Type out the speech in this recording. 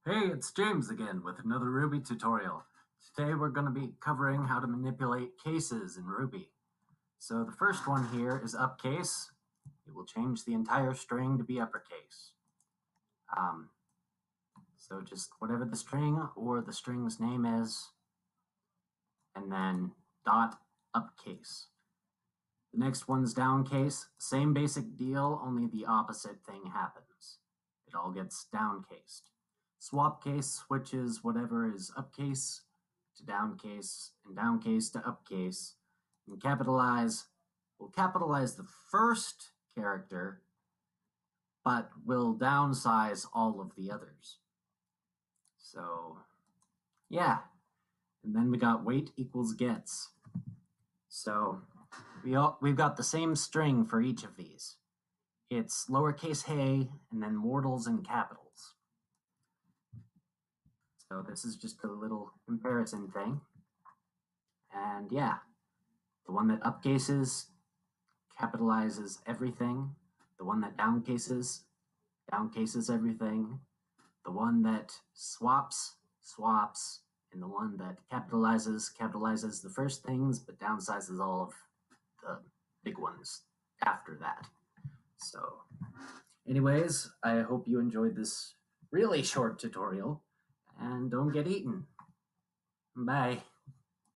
Hey, it's James again with another Ruby tutorial. Today we're going to be covering how to manipulate cases in Ruby. So the first one here is uppercase. It will change the entire string to be uppercase. So just whatever the string or the string's name is, and then dot uppercase. The next one's downcase. Same basic deal, only the opposite thing happens. It all gets downcased. Swap case switches whatever is uppercase to downcase and downcase to uppercase. And capitalize will capitalize the first character, but will downsize all of the others. So yeah, and then we got wait equals gets. So we've got the same string for each of these. It's lowercase hey and then mortals and capitals. So this is just a little comparison thing. And yeah, the one that upcases capitalizes everything. The one that downcases everything. The one that swaps, and the one that capitalizes the first things, but downsizes all of the big ones after that. So anyways, I hope you enjoyed this really short tutorial, and don't get eaten. Bye.